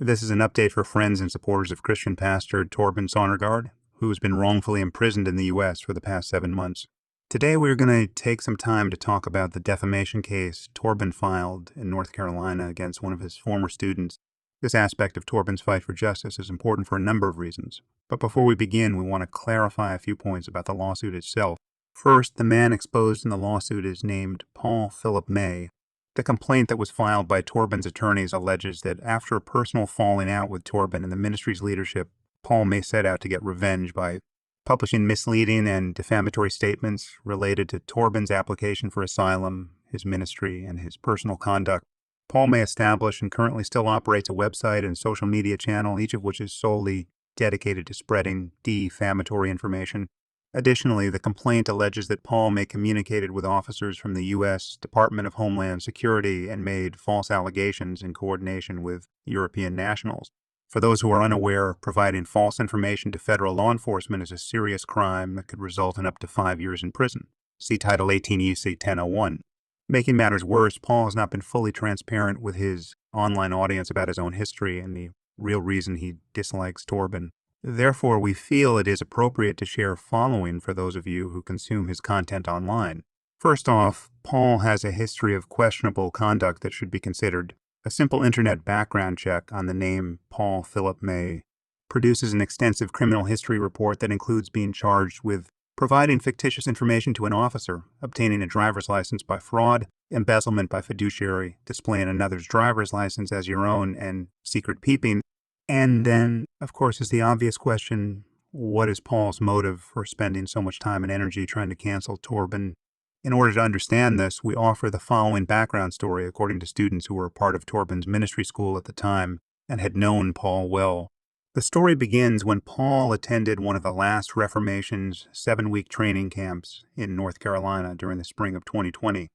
This is an update for friends and supporters of Christian pastor Torben Sonnergaard, who has been wrongfully imprisoned in the U.S. for the past 7 months. Today we're going to take some time to talk about the defamation case Torben filed in North Carolina against one of his former students. This aspect of Torben's fight for justice is important for a number of reasons. But before we begin, we want to clarify a few points about the lawsuit itself. First, the man exposed in the lawsuit is named Paul Philip May. The complaint that was filed by Torben's attorneys alleges that after a personal falling out with Torben and the ministry's leadership, Paul May set out to get revenge by publishing misleading and defamatory statements related to Torben's application for asylum, his ministry, and his personal conduct. Paul May established and currently still operates a website and social media channel, each of which is solely dedicated to spreading defamatory information. Additionally, the complaint alleges that Paul May communicated with officers from the U.S. Department of Homeland Security and made false allegations in coordination with European nationals. For those who are unaware, providing false information to federal law enforcement is a serious crime that could result in up to 5 years in prison. See Title 18 U.C. 1001. Making matters worse, Paul has not been fully transparent with his online audience about his own history and the real reason he dislikes Torben. Therefore, we feel it is appropriate to share following for those of you who consume his content online. First off, Paul has a history of questionable conduct that should be considered. A simple internet background check on the name Paul Philip May produces an extensive criminal history report that includes being charged with providing fictitious information to an officer, obtaining a driver's license by fraud, embezzlement by fiduciary, displaying another's driver's license as your own, and secret peeping. And then, of course, is the obvious question, what is Paul's motive for spending so much time and energy trying to cancel Torben? In order to understand this, we offer the following background story according to students who were a part of Torben's ministry school at the time and had known Paul well. The story begins when Paul attended one of the last Reformation's 7-week training camps in North Carolina during the spring of 2020.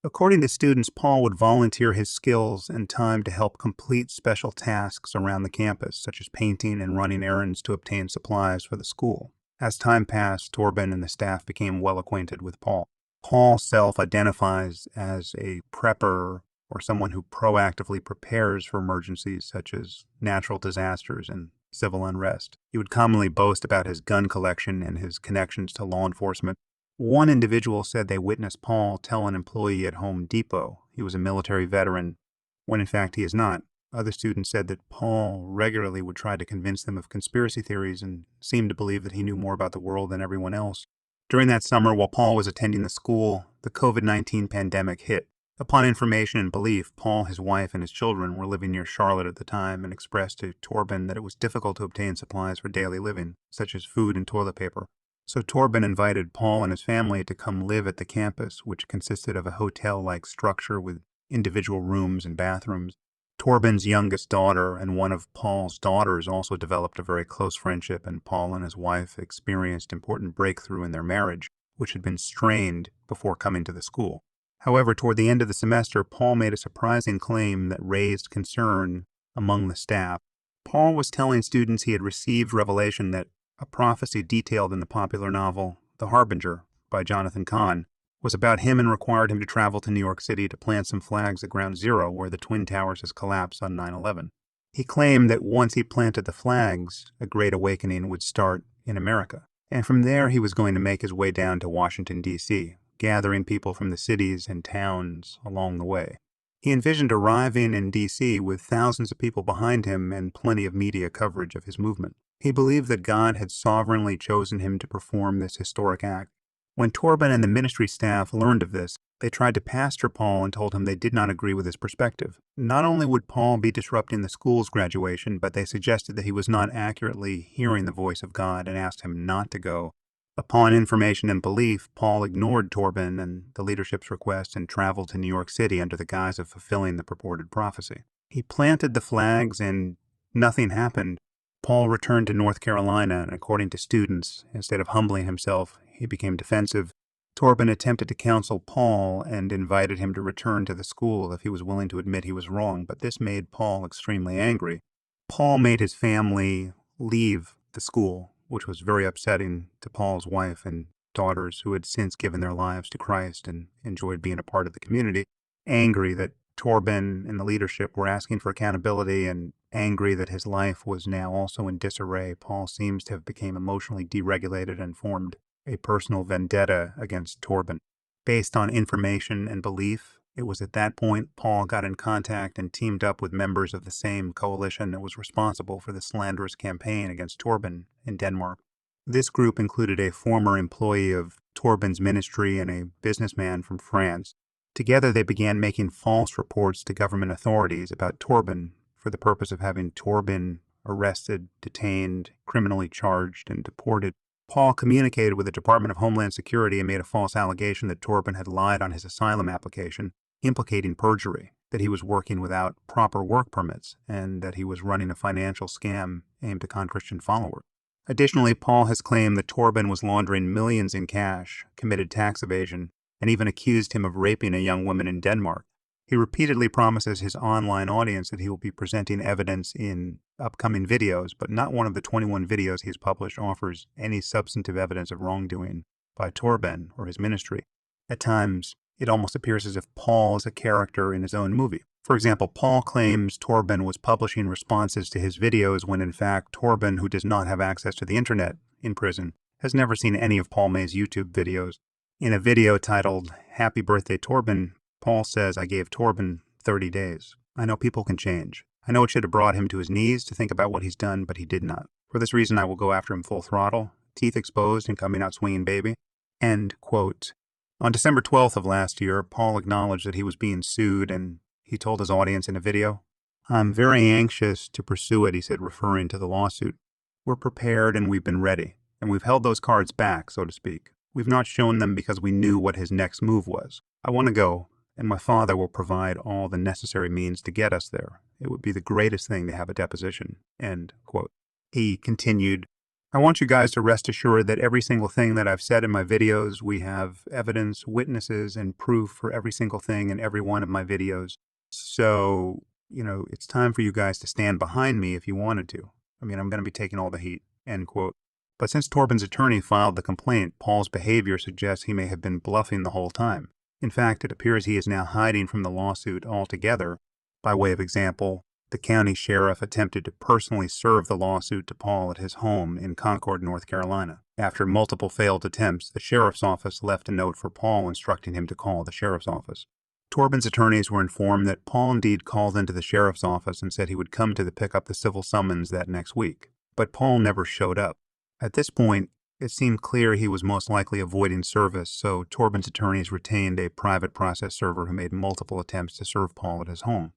According to students, Paul would volunteer his skills and time to help complete special tasks around the campus, such as painting and running errands to obtain supplies for the school. As time passed, Torben and the staff became well acquainted with Paul. Paul self-identifies as a prepper or someone who proactively prepares for emergencies such as natural disasters and civil unrest. He would commonly boast about his gun collection and his connections to law enforcement. One individual said they witnessed Paul tell an employee at Home Depot he was a military veteran, when in fact he is not. Other students said that Paul regularly would try to convince them of conspiracy theories and seemed to believe that he knew more about the world than everyone else. During that summer, while Paul was attending the school, the COVID-19 pandemic hit. Upon information and belief, Paul, his wife, and his children were living near Charlotte at the time and expressed to Torben that it was difficult to obtain supplies for daily living, such as food and toilet paper. So Torben invited Paul and his family to come live at the campus, which consisted of a hotel-like structure with individual rooms and bathrooms. Torben's youngest daughter and one of Paul's daughters also developed a very close friendship, and Paul and his wife experienced important breakthrough in their marriage, which had been strained before coming to the school. However, toward the end of the semester, Paul made a surprising claim that raised concern among the staff. Paul was telling students he had received revelation that a prophecy detailed in the popular novel The Harbinger by Jonathan Cahn was about him and required him to travel to New York City to plant some flags at Ground Zero where the Twin Towers has collapsed on 9/11. He claimed that once he planted the flags, a great awakening would start in America. And from there he was going to make his way down to Washington, D.C., gathering people from the cities and towns along the way. He envisioned arriving in D.C. with thousands of people behind him and plenty of media coverage of his movement. He believed that God had sovereignly chosen him to perform this historic act. When Torben and the ministry staff learned of this, they tried to pastor Paul and told him they did not agree with his perspective. Not only would Paul be disrupting the school's graduation, but they suggested that he was not accurately hearing the voice of God and asked him not to go. Upon information and belief, Paul ignored Torben and the leadership's request and traveled to New York City under the guise of fulfilling the purported prophecy. He planted the flags and nothing happened. Paul returned to North Carolina, and according to students, instead of humbling himself, he became defensive. Torben attempted to counsel Paul and invited him to return to the school if he was willing to admit he was wrong, but this made Paul extremely angry. Paul made his family leave the school, which was very upsetting to Paul's wife and daughters who had since given their lives to Christ and enjoyed being a part of the community, angry that Torben and the leadership were asking for accountability and Angry that his life was now also in disarray, Paul seems to have become emotionally deregulated and formed a personal vendetta against Torben. Based on information and belief, it was at that point Paul got in contact and teamed up with members of the same coalition that was responsible for the slanderous campaign against Torben in Denmark. This group included a former employee of Torben's ministry and a businessman from France. Together they began making false reports to government authorities about Torben for the purpose of having Torben arrested, detained, criminally charged, and deported. Paul communicated with the Department of Homeland Security and made a false allegation that Torben had lied on his asylum application, implicating perjury, that he was working without proper work permits, and that he was running a financial scam aimed to con Christian followers. Additionally, Paul has claimed that Torben was laundering millions in cash, committed tax evasion, and even accused him of raping a young woman in Denmark. He repeatedly promises his online audience that he will be presenting evidence in upcoming videos, but not one of the 21 videos he has published offers any substantive evidence of wrongdoing by Torben or his ministry. At times, it almost appears as if Paul is a character in his own movie. For example, Paul claims Torben was publishing responses to his videos when in fact Torben, who does not have access to the internet in prison, has never seen any of Paul May's YouTube videos. In a video titled "Happy Birthday Torben," Paul says, "I gave Torben 30 days. I know people can change. I know it should have brought him to his knees to think about what he's done, but he did not. For this reason, I will go after him full throttle, teeth exposed and coming out swinging baby." End quote. On December 12th of last year, Paul acknowledged that he was being sued, and he told his audience in a video, "I'm very anxious to pursue it," he said, referring to the lawsuit. "We're prepared and we've been ready, and we've held those cards back, so to speak. We've not shown them because we knew what his next move was. I want to go, and my father will provide all the necessary means to get us there. It would be the greatest thing to have a deposition." End quote. He continued, "I want you guys to rest assured that every single thing that I've said in my videos, we have evidence, witnesses, and proof for every single thing in every one of my videos. So, it's time for you guys to stand behind me if you wanted to. I'm going to be taking all the heat." End quote. But since Torben's attorney filed the complaint, Paul's behavior suggests he may have been bluffing the whole time. In fact, it appears he is now hiding from the lawsuit altogether. By way of example, the county sheriff attempted to personally serve the lawsuit to Paul at his home in Concord, North Carolina. After multiple failed attempts, the sheriff's office left a note for Paul instructing him to call the sheriff's office. Torben's attorneys were informed that Paul indeed called into the sheriff's office and said he would come to pick up the civil summons that next week. But Paul never showed up. At this point, it seemed clear he was most likely avoiding service, so Torben's attorneys retained a private process server who made multiple attempts to serve Paul at his home.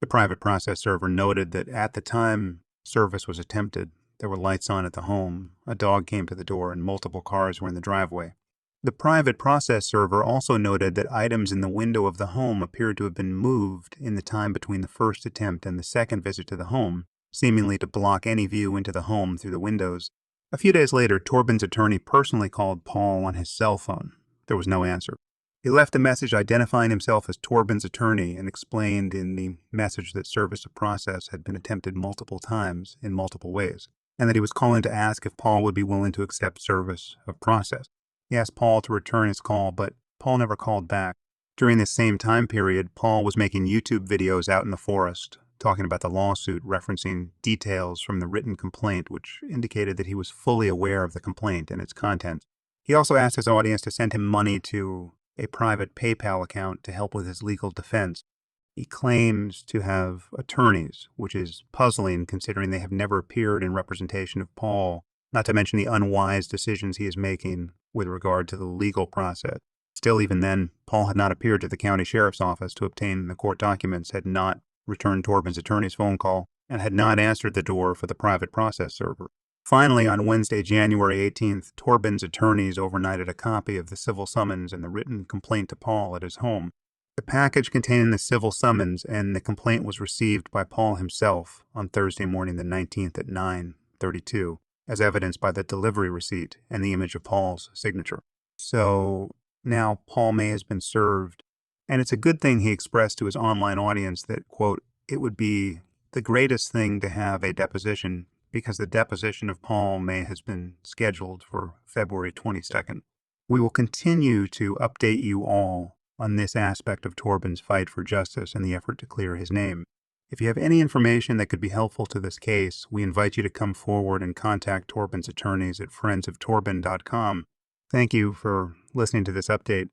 The private process server noted that at the time service was attempted, there were lights on at the home, a dog came to the door, and multiple cars were in the driveway. The private process server also noted that items in the window of the home appeared to have been moved in the time between the first attempt and the second visit to the home, seemingly to block any view into the home through the windows. A few days later, Torben's attorney personally called Paul on his cell phone. There was no answer. He left a message identifying himself as Torben's attorney and explained in the message that service of process had been attempted multiple times in multiple ways, and that he was calling to ask if Paul would be willing to accept service of process. He asked Paul to return his call, but Paul never called back. During this same time period, Paul was making YouTube videos out in the forest, talking about the lawsuit, referencing details from the written complaint, which indicated that he was fully aware of the complaint and its contents. He also asked his audience to send him money to a private PayPal account to help with his legal defense. He claims to have attorneys, which is puzzling considering they have never appeared in representation of Paul, not to mention the unwise decisions he is making with regard to the legal process. Still, even then, Paul had not appeared to the county sheriff's office to obtain the court documents, had not returned Torben's attorney's phone call, and had not answered the door for the private process server. Finally, on Wednesday, January 18th, Torben's attorneys overnighted a copy of the civil summons and the written complaint to Paul at his home. The package containing the civil summons and the complaint was received by Paul himself on Thursday morning the 19th at 9:32, as evidenced by the delivery receipt and the image of Paul's signature. So now Paul May has been served, and it's a good thing he expressed to his online audience that, quote, it would be the greatest thing to have a deposition because the deposition of Paul May has been scheduled for February 22nd. We will continue to update you all on this aspect of Torben's fight for justice and the effort to clear his name. If you have any information that could be helpful to this case, we invite you to come forward and contact Torben's attorneys at friendsoftorben.com. Thank you for listening to this update.